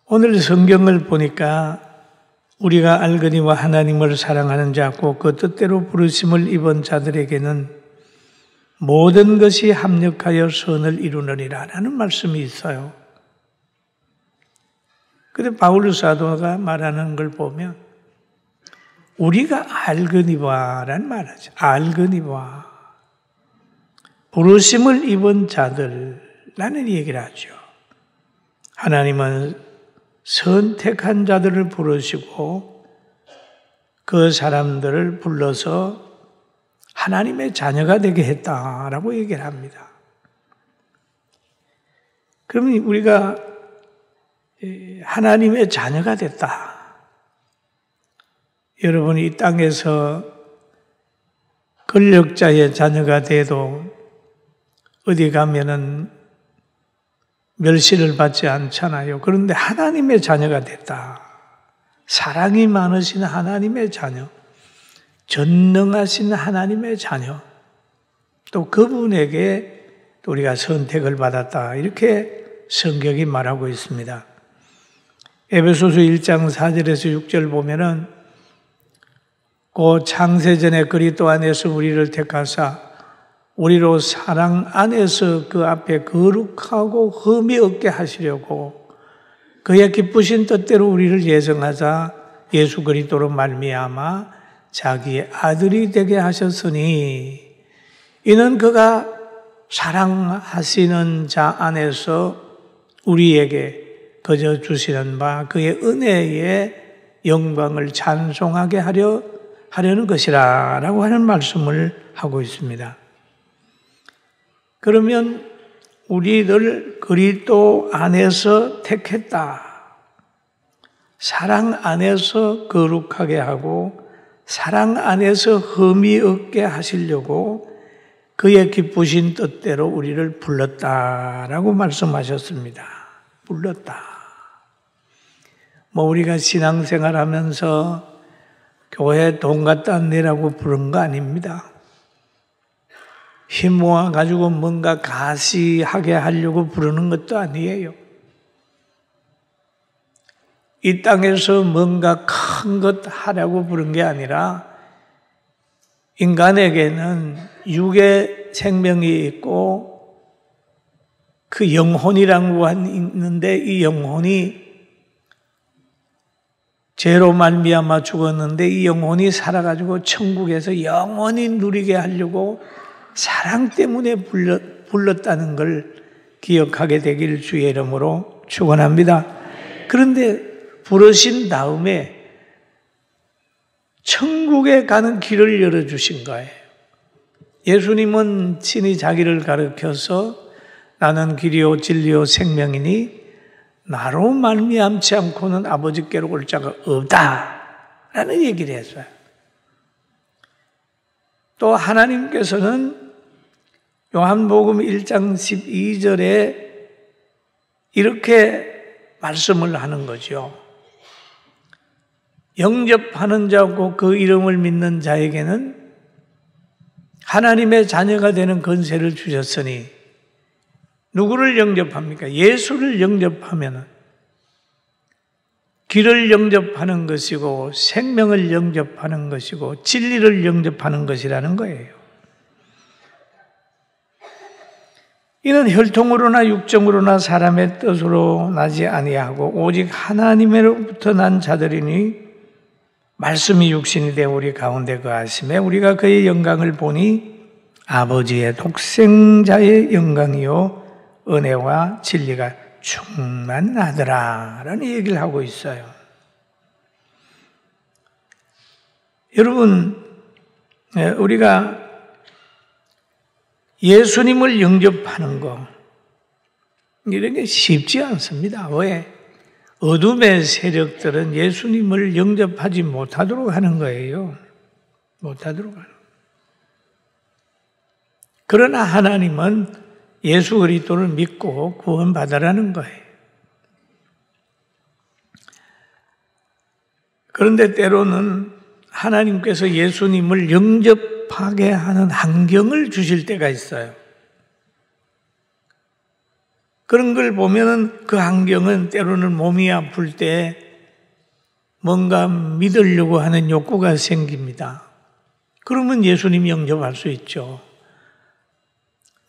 오늘 성경을 보니까 우리가 알거니와 하나님을 사랑하는 자고 그 뜻대로 부르심을 입은 자들에게는 모든 것이 합력하여 선을 이루느니라 라는 말씀이 있어요. 그런데 바울 사도가 말하는 걸 보면 우리가 알거니와 라는 말하죠. 알거니와 부르심을 입은 자들 라는 얘기를 하죠. 하나님은 선택한 자들을 부르시고 그 사람들을 불러서 하나님의 자녀가 되게 했다라고 얘기를 합니다. 그러면 우리가 하나님의 자녀가 됐다. 여러분이 이 땅에서 권력자의 자녀가 돼도 어디 가면은 멸시를 받지 않잖아요. 그런데 하나님의 자녀가 됐다. 사랑이 많으신 하나님의 자녀, 전능하신 하나님의 자녀, 또 그분에게 또 우리가 선택을 받았다. 이렇게 성경이 말하고 있습니다. 에베소서 1장 4절에서 6절 보면은 그 창세전에 그리스도 안에서 우리를 택하사 우리로 사랑 안에서 그 앞에 거룩하고 흠이 없게 하시려고 그의 기쁘신 뜻대로 우리를 예정하자 예수 그리스도로 말미암아 자기의 아들이 되게 하셨으니 이는 그가 사랑하시는 자 안에서 우리에게 거저 주시는 바 그의 은혜의 영광을 찬송하게 하려는 것이라 라고 하는 말씀을 하고 있습니다. 그러면 우리를 그리스도 안에서 택했다. 사랑 안에서 거룩하게 하고 사랑 안에서 흠이 없게 하시려고 그의 기쁘신 뜻대로 우리를 불렀다라고 말씀하셨습니다. 불렀다. 우리가 신앙생활 하면서 교회 돈 갖다 내라고 부른 거 아닙니다. 힘 모아가지고 뭔가 가시하게 하려고 부르는 것도 아니에요. 이 땅에서 뭔가 큰 것 하려고 부른 게 아니라 인간에게는 육의 생명이 있고 그 영혼이라고 있는데 이 영혼이 죄로 말미암아 죽었는데 이 영혼이 살아가지고 천국에서 영원히 누리게 하려고 사랑 때문에 불렀다는 걸 기억하게 되길 주의 이름으로 축원합니다. 그런데 부르신 다음에 천국에 가는 길을 열어주신 거예요. 예수님은 친히 자기를 가르쳐서 나는 길이요 진리요 생명이니 나로 말미암지 않고는 아버지께로 올 자가 없다라는 얘기를 했어요. 또 하나님께서는 요한복음 1장 12절에 이렇게 말씀을 하는 거죠. 영접하는 자고 그 이름을 믿는 자에게는 하나님의 자녀가 되는 권세를 주셨으니 누구를 영접합니까? 예수를 영접하면 길을 영접하는 것이고 생명을 영접하는 것이고 진리를 영접하는 것이라는 거예요. 이는 혈통으로나 육정으로나 사람의 뜻으로 나지 아니하고 오직 하나님으로부터 난 자들이니 말씀이 육신이 되어 우리 가운데 거하심에 우리가 그의 영광을 보니 아버지의 독생자의 영광이요 은혜와 진리가 충만하더라 라는 얘기를 하고 있어요. 여러분, 우리가 예수님을 영접하는 거 이런 게 쉽지 않습니다. 왜? 어둠의 세력들은 예수님을 영접하지 못하도록 하는 거예요. 못하도록 하는 거예요. 그러나 하나님은 예수 그리스도를 믿고 구원받으라는 거예요. 그런데 때로는 하나님께서 예수님을 영접하게 하는 환경을 주실 때가 있어요. 그런 걸 보면은 그 환경은 때로는 몸이 아플 때 뭔가 믿으려고 하는 욕구가 생깁니다. 그러면 예수님 영접할 수 있죠.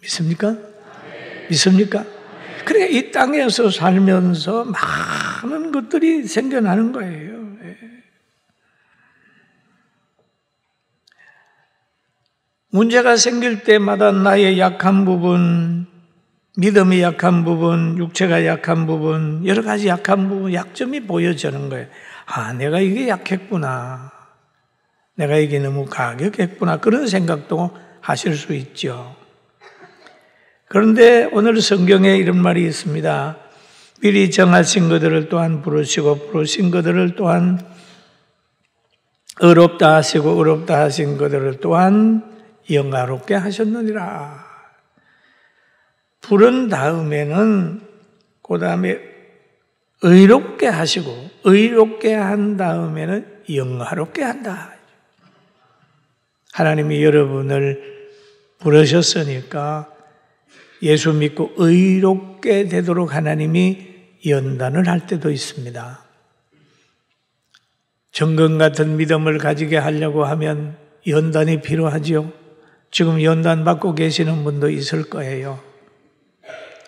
믿습니까? 믿습니까? 그러니까 이 땅에서 살면서 많은 것들이 생겨나는 거예요. 문제가 생길 때마다 나의 약한 부분, 믿음이 약한 부분, 육체가 약한 부분, 여러 가지 약한 부분, 약점이 보여지는 거예요. 아, 내가 이게 약했구나. 내가 이게 너무 가격했구나. 그런 생각도 하실 수 있죠. 그런데 오늘 성경에 이런 말이 있습니다. 미리 정하신 것들을 또한 부르시고 부르신 것들을 또한 의롭다 하시고 의롭다 하신 것들을 또한 영화롭게 하셨느니라. 부른 다음에는 그 다음에 의롭게 하시고 의롭게 한 다음에는 영화롭게 한다. 하나님이 여러분을 부르셨으니까 예수 믿고 의롭게 되도록 하나님이 연단을 할 때도 있습니다. 정금 같은 믿음을 가지게 하려고 하면 연단이 필요하지요. 지금 연단 받고 계시는 분도 있을 거예요.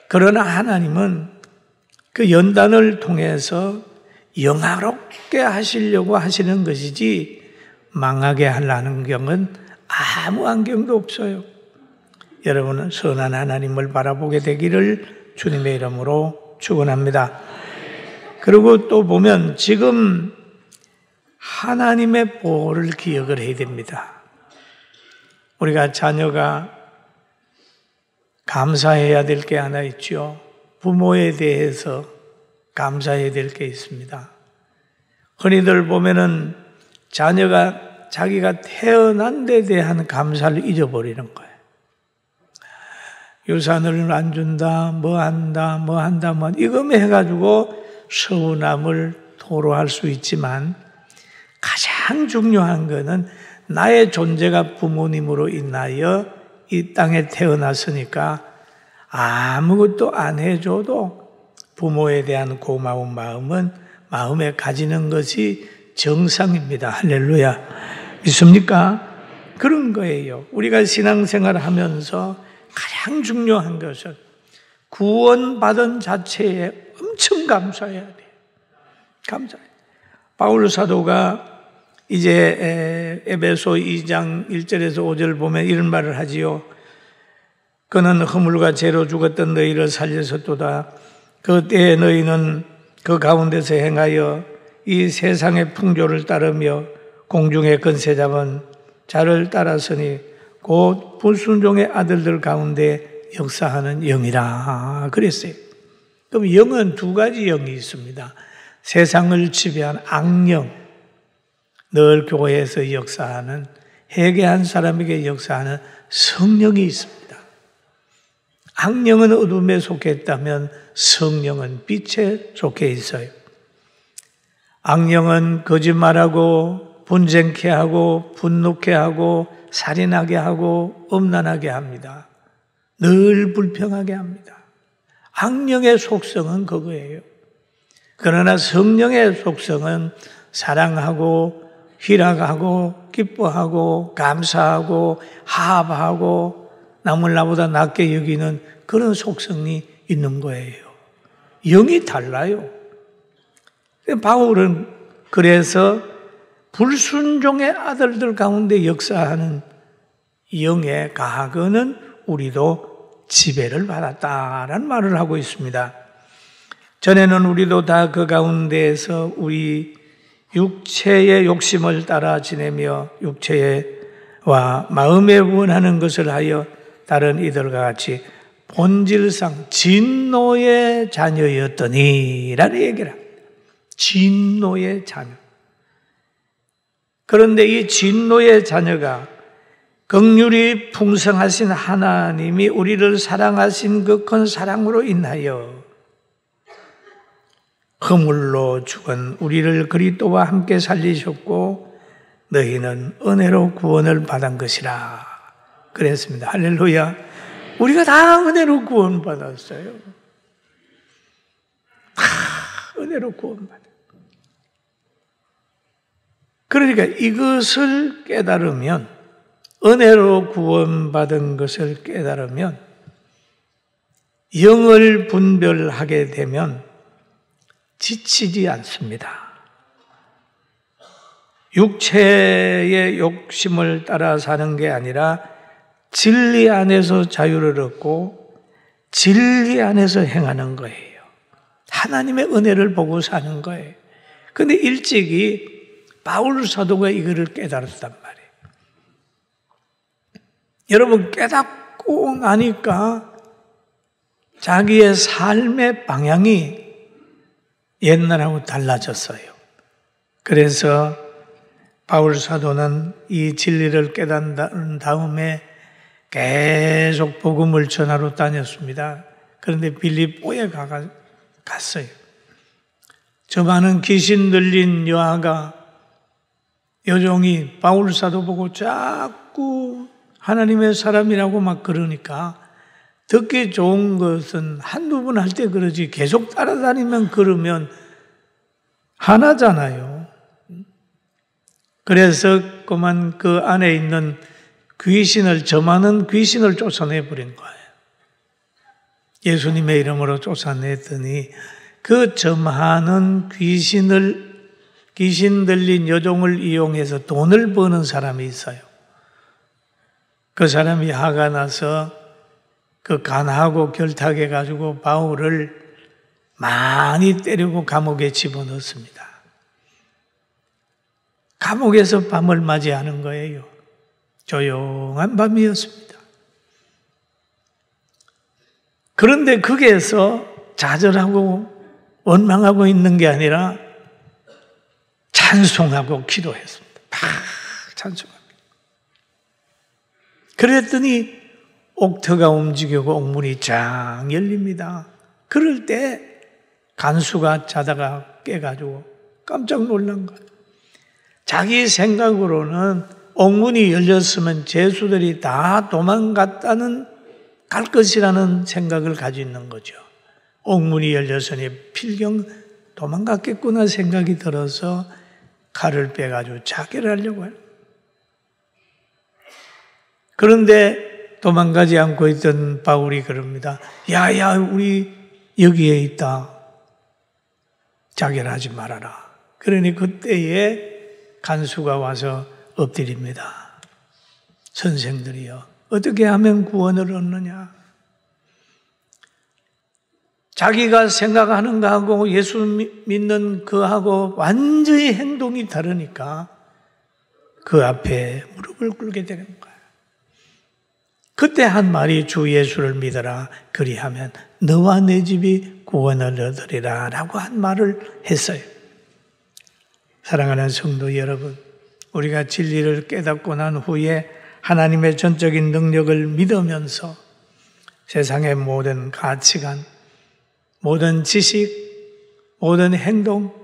그러나 하나님은 그 연단을 통해서 영화롭게 하시려고 하시는 것이지 망하게 하려는 경은 아무 안경도 없어요. 여러분은 선한 하나님을 바라보게 되기를 주님의 이름으로 축원합니다. 그리고 또 보면 지금 하나님의 보호를 기억을 해야 됩니다. 우리가 자녀가 감사해야 될 게 하나 있죠. 부모에 대해서 감사해야 될 게 있습니다. 흔히들 보면은 자녀가 자기가 태어난 데 대한 감사를 잊어버리는 거예요. 유산을 안 준다, 뭐 한다, 이거만 해가지고 서운함을 토로할 수 있지만 가장 중요한 거는 나의 존재가 부모님으로 인하여 이 땅에 태어났으니까 아무것도 안 해줘도 부모에 대한 고마운 마음은 마음에 가지는 것이 정상입니다. 할렐루야. 믿습니까? 그런 거예요. 우리가 신앙생활 하면서 가장 중요한 것은 구원받은 자체에 엄청 감사해야 돼요. 감사해요. 바울 사도가 이제 에베소 2장 1절에서 5절 보면 이런 말을 하지요. 그는 허물과 죄로 죽었던 너희를 살려서도다. 그 때에 너희는 그 가운데서 행하여 이 세상의 풍조를 따르며 공중의 권세 잡은 자를 따랐으니 곧 불순종의 아들들 가운데 역사하는 영이라 그랬어요. 그럼 영은 두 가지 영이 있습니다. 세상을 지배한 악령, 늘 교회에서 역사하는, 회개한 사람에게 역사하는 성령이 있습니다. 악령은 어둠에 속해 있다면 성령은 빛에 속해 있어요. 악령은 거짓말하고 분쟁케 하고 분노케 하고 살인하게 하고 음란하게 합니다. 늘 불평하게 합니다. 악령의 속성은 그거예요. 그러나 성령의 속성은 사랑하고 희락하고 기뻐하고 감사하고 화합하고 남을 나보다 낫게 여기는 그런 속성이 있는 거예요. 영이 달라요. 바울은 그래서 불순종의 아들들 가운데 역사하는 영의 가거는 우리도 지배를 받았다라는 말을 하고 있습니다. 전에는 우리도 다 그 가운데에서 우리 육체의 욕심을 따라 지내며 육체와 마음에 원하는 것을 하여 다른 이들과 같이 본질상 진노의 자녀였더니 라는 얘기를 합니다. 진노의 자녀. 그런데 이 진노의 자녀가 긍휼이 풍성하신 하나님이 우리를 사랑하신 그 큰 사랑으로 인하여 허물로 죽은 우리를 그리스도와 함께 살리셨고 너희는 은혜로 구원을 받은 것이라 그랬습니다. 할렐루야. 우리가 다 은혜로 구원받았어요. 은혜로 구원받아. 그러니까 이것을 깨달으면, 은혜로 구원받은 것을 깨달으면, 영을 분별하게 되면 지치지 않습니다. 육체의 욕심을 따라 사는 게 아니라 진리 안에서 자유를 얻고 진리 안에서 행하는 거예요. 하나님의 은혜를 보고 사는 거예요. 그런데 일찍이 바울 사도가 이거를 깨달았단 말이에요. 여러분, 깨닫고 나니까 자기의 삶의 방향이 옛날하고 달라졌어요. 그래서 바울 사도는 이 진리를 깨달은 다음에 계속 복음을 전하러 다녔습니다. 그런데 빌립보에 갔어요. 저 많은 귀신 들린 여종이 바울 사도 보고 자꾸 하나님의 사람이라고 막 그러니까, 듣기 좋은 것은 한두 번 할 때 그러지 계속 따라다니면 그러면 하나잖아요. 그래서 그만 그 안에 있는 저 많은 귀신을 쫓아내버린 거예요. 예수님의 이름으로 쫓아냈더니 그 저 많은 귀신 들린 여종을 이용해서 돈을 버는 사람이 있어요. 그 사람이 화가 나서 그 간하고 결탁해가지고 바울을 많이 때리고 감옥에 집어넣습니다. 감옥에서 밤을 맞이하는 거예요. 조용한 밤이었습니다. 그런데 거기에서 좌절하고 원망하고 있는 게 아니라 찬송하고 기도했습니다. 찬송합니다. 그랬더니 옥터가 움직이고 옥문이 쫙 열립니다. 그럴 때 간수가 자다가 깨가지고 깜짝 놀란 거예요. 자기 생각으로는 옥문이 열렸으면 죄수들이 다 도망갔다는 갈 것이라는 생각을 가지고 있는 거죠. 옥문이 열렸으니 필경 도망갔겠구나 생각이 들어서 칼을 빼가지고 자결을 하려고 해요. 그런데 도망가지 않고 있던 바울이 그럽니다. 야야, 우리 여기에 있다. 자결하지 말아라. 그러니 그때에 간수가 와서 엎드립니다. 선생들이여, 어떻게 하면 구원을 얻느냐? 자기가 생각하는 거하고 예수 믿는 그하고 완전히 행동이 다르니까 그 앞에 무릎을 꿇게 되는 거예요. 그때 한 말이 주 예수를 믿어라. 그리하면 너와 내 집이 구원을 얻으리라 라고 한 말을 했어요. 사랑하는 성도 여러분, 우리가 진리를 깨닫고 난 후에 하나님의 전적인 능력을 믿으면서 세상의 모든 가치관, 모든 지식, 모든 행동,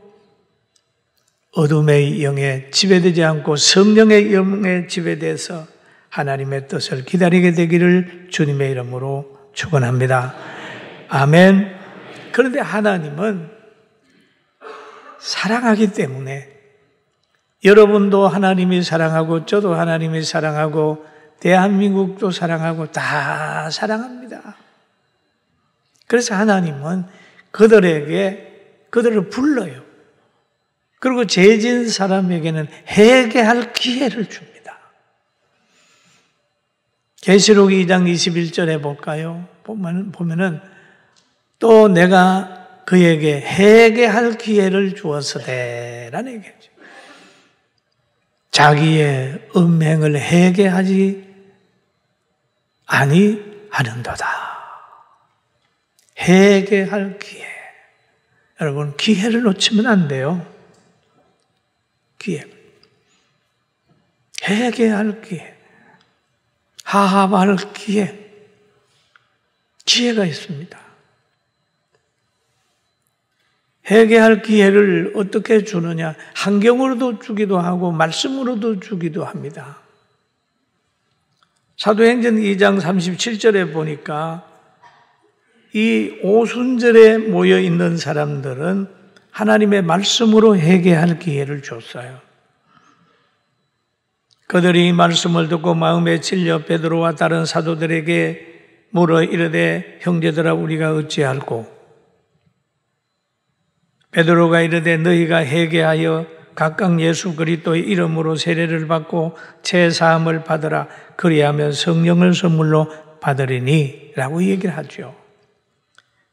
어둠의 영에 지배되지 않고 성령의 영에 지배돼서 하나님의 뜻을 기다리게 되기를 주님의 이름으로 축원합니다. 아멘. 그런데 하나님은 사랑하기 때문에 여러분도 하나님이 사랑하고 저도 하나님이 사랑하고 대한민국도 사랑하고 다 사랑합니다. 그래서 하나님은 그들을 불러요. 그리고 죄진 사람에게는 회개할 기회를 줍니다. 계시록 2장 21절에 볼까요? 보면은 또 내가 그에게 회개할 기회를 주었으되라는 얘기죠. 자기의 음행을 회개하지 아니하는도다. 회개할 기회. 여러분, 기회를 놓치면 안 돼요. 기회. 회개할 기회. 하합할 기회. 기회가 있습니다. 회개할 기회를 어떻게 주느냐? 환경으로도 주기도 하고 말씀으로도 주기도 합니다. 사도행전 2장 37절에 보니까 이 오순절에 모여 있는 사람들은 하나님의 말씀으로 회개할 기회를 줬어요. 그들이 이 말씀을 듣고 마음에 찔려 베드로와 다른 사도들에게 물어 이르되 형제들아 우리가 어찌할꼬? 베드로가 이르되 너희가 회개하여 각각 예수 그리스도의 이름으로 세례를 받고 죄 사함을 받으라. 그리하면 성령을 선물로 받으리니 라고 얘기를 하죠.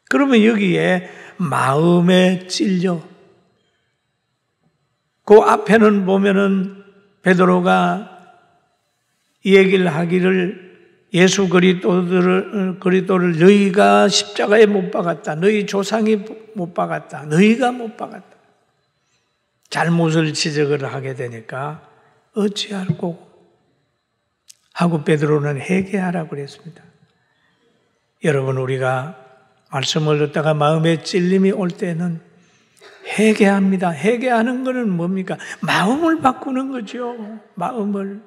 그러면 여기에 마음에 찔려, 그 앞에는 보면은 베드로가 이 얘기를 하기를 예수 그리스도를 너희가 십자가에 못 박았다. 너희 조상이 못 박았다. 너희가 못 박았다. 잘못을 지적을 하게 되니까 어찌할꼬 하고 베드로는 회개하라고 그랬습니다. 여러분, 우리가 말씀을 듣다가 마음에 찔림이 올 때는 회개합니다. 회개하는 것은 뭡니까? 마음을 바꾸는 거죠. 마음을.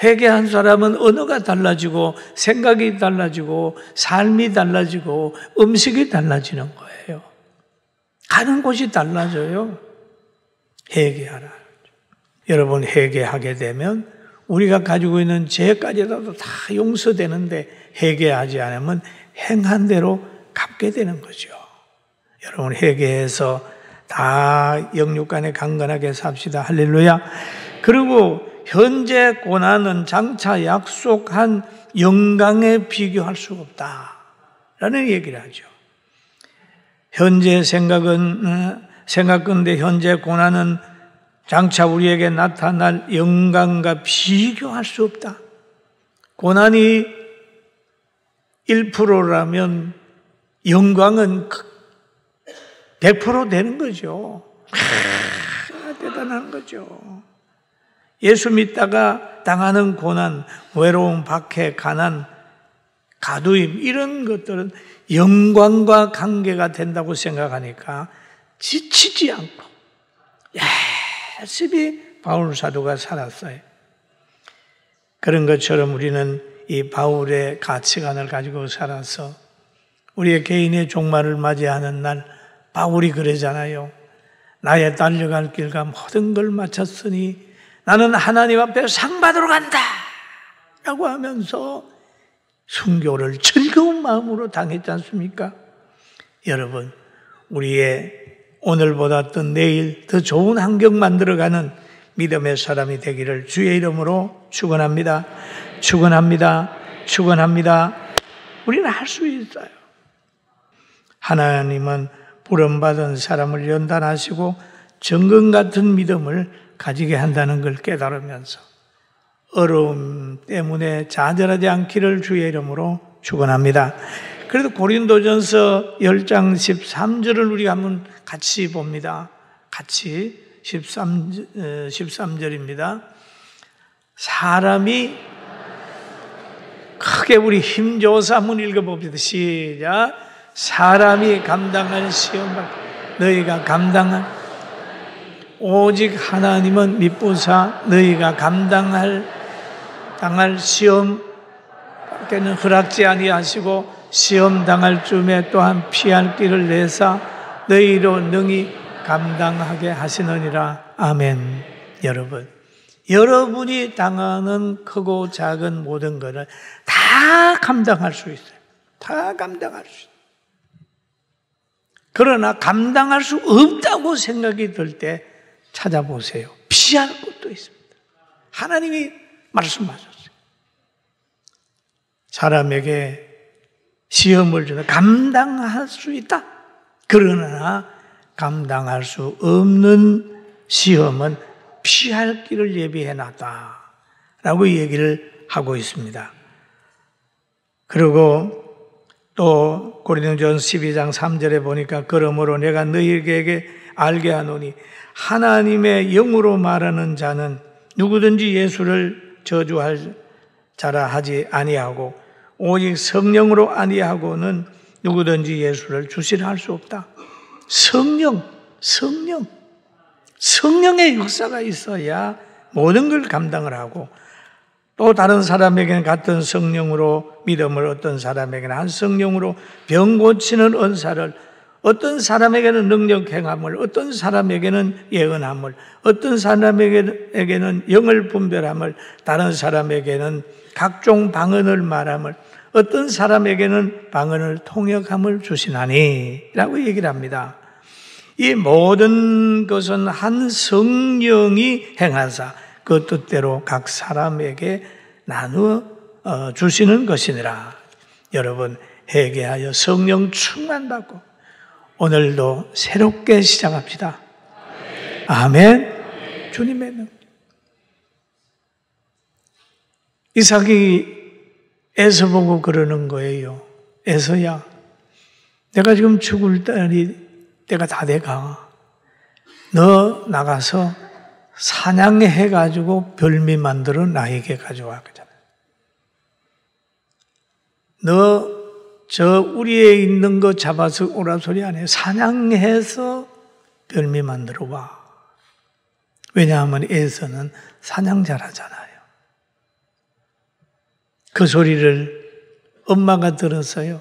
회개한 사람은 언어가 달라지고 생각이 달라지고 삶이 달라지고 음식이 달라지는 거예요. 가는 곳이 달라져요. 회개하라. 여러분, 회개하게 되면 우리가 가지고 있는 죄까지도 다 용서되는데 회개하지 않으면 행한 대로 갚게 되는 거죠. 여러분, 회개해서 다 영육간에 강건하게 삽시다. 할렐루야. 그리고 현재 고난은 장차 약속한 영광에 비교할 수 없다라는 얘기를 하죠. 현재 생각건대 현재 고난은 장차 우리에게 나타날 영광과 비교할 수 없다. 고난이 1%라면 영광은 100% 되는 거죠. 대단한 거죠. 예수 믿다가 당하는 고난, 외로움, 박해, 가난, 가두임 이런 것들은 영광과 관계가 된다고 생각하니까 지치지 않고 열심히 바울 사도가 살았어요. 그런 것처럼 우리는 이 바울의 가치관을 가지고 살아서 우리의 개인의 종말을 맞이하는 날 바울이 그러잖아요. 나의 달려갈 길과 모든 걸 마쳤으니 나는 하나님 앞에 상 받으러 간다 라고 하면서 순교를 즐거운 마음으로 당했지 않습니까? 여러분, 우리의 오늘보다 또 내일 더 좋은 환경 만들어가는 믿음의 사람이 되기를 주의 이름으로 축원합니다. 축원합니다. 축원합니다. 우리는 할 수 있어요. 하나님은 부름받은 사람을 연단하시고 정금 같은 믿음을 가지게 한다는 걸 깨달으면서 어려움 때문에 좌절하지 않기를 주의 이름으로 축원합니다. 그래도 고린도전서 10장 13절을 우리가 한번 같이 봅니다. 같이 13절입니다. 사람이 크게 우리 힘줘서 한번 읽어봅시다. 시작. 사람이 감당할 시험 너희가 감당할 오직 하나님은 미쁘사 너희가 당할 시험 밖에는 허락지 아니하시고 시험 당할 쯤에 또한 피할 길을 내사 너희로 능히 감당하게 하시느니라. 아멘. 여러분이 당하는 크고 작은 모든 것을 다 감당할 수 있어요. 다 감당할 수 있어요. 그러나 감당할 수 없다고 생각이 들 때 찾아보세요. 피할 것도 있습니다. 하나님이 말씀하셨어요. 사람에게 시험을 주는 감당할 수 있다. 그러나 감당할 수 없는 시험은 피할 길을 예비해 놨다 라고 얘기를 하고 있습니다. 그리고 또 고린도전서 12장 3절에 보니까 그러므로 내가 너희에게 알게 하노니 하나님의 영으로 말하는 자는 누구든지 예수를 저주할 자라 하지 아니하고 오직 성령으로 아니하고는 누구든지 예수를 주시라 할 수 없다. 성령의 역사가 있어야 모든 걸 감당을 하고 또 다른 사람에게는 같은 성령으로 믿음을, 어떤 사람에게는 한 성령으로 병 고치는 은사를, 어떤 사람에게는 능력 행함을, 어떤 사람에게는 예언함을, 어떤 사람에게는 영을 분별함을, 다른 사람에게는 각종 방언을 말함을, 어떤 사람에게는 방언을 통역함을 주시나니 라고 얘기를 합니다. 이 모든 것은 한 성령이 행하사 그 뜻대로 각 사람에게 나누어 주시는 것이니라. 여러분, 회개하여 성령 충만받고 오늘도 새롭게 시작합시다. 아멘. 주님의 명. 이삭이 에서 보고 그러는 거예요. 에서야, 내가 지금 죽을 때가 다 돼가. 너 나가서 사냥해가지고 별미 만들어 나에게 가져와. 그잖아. 너 저 우리에 있는 거 잡아서 오라 소리 안 해. 사냥해서 별미 만들어 와. 왜냐하면 에서는 사냥 잘하잖아요. 그 소리를 엄마가 들었어요.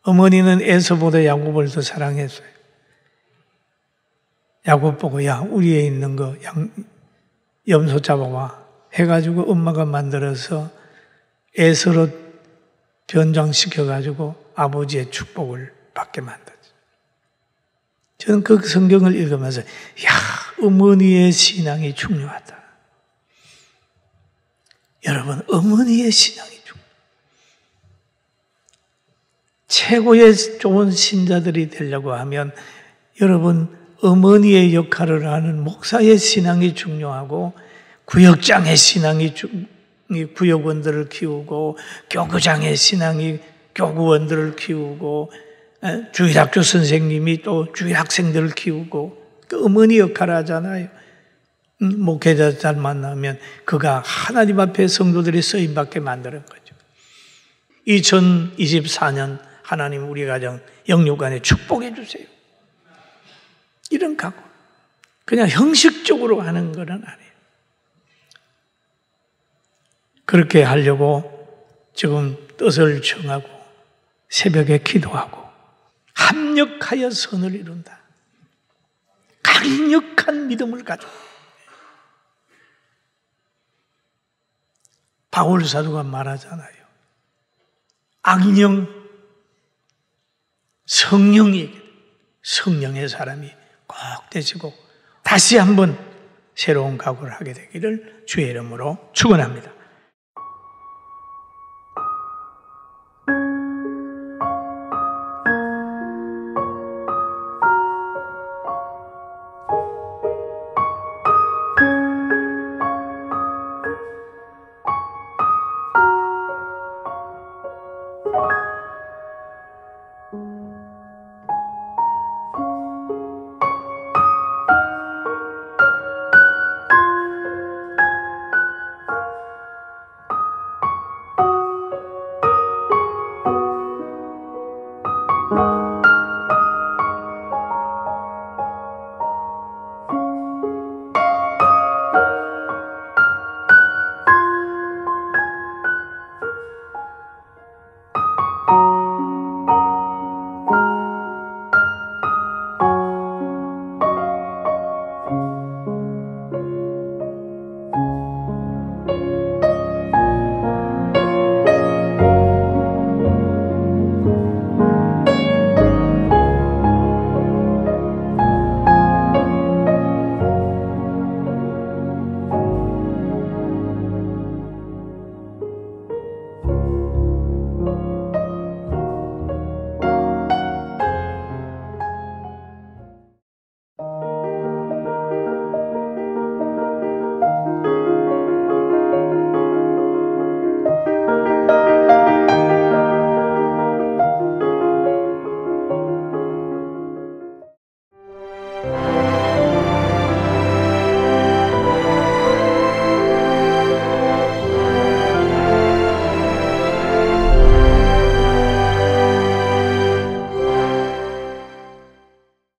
어머니는 에서보다 야곱을 더 사랑했어요. 야곱 보고, 야, 우리에 있는 거 염소 잡아와 해가지고 엄마가 만들어서 에서로 변장시켜가지고 아버지의 축복을 받게 만들었어요. 저는 그 성경을 읽으면서, 야, 어머니의 신앙이 중요하다. 여러분, 어머니의 신앙이 중요해요. 최고의 좋은 신자들이 되려고 하면 여러분, 어머니의 역할을 하는 목사의 신앙이 중요하고, 구역장의 신앙이 구역원들을 키우고, 교구장의 신앙이 교구원들을 키우고, 주일학교 선생님이 또 주일학생들을 키우고, 그 어머니 역할을 하잖아요. 목회자 잘 만나면 그가 하나님 앞에 성도들이 쓰임받게 만드는 거죠. 2024년 하나님 우리 가정 영육간에 축복해 주세요. 이런 각오. 그냥 형식적으로 하는 건 아니에요. 그렇게 하려고 지금 뜻을 정하고 새벽에 기도하고 합력하여 선을 이룬다. 강력한 믿음을 가지고. 바울 사도가 말하잖아요. 악령, 성령의 사람이 꼭 되시고 다시 한번 새로운 각오를 하게 되기를 주의 이름으로 축원합니다.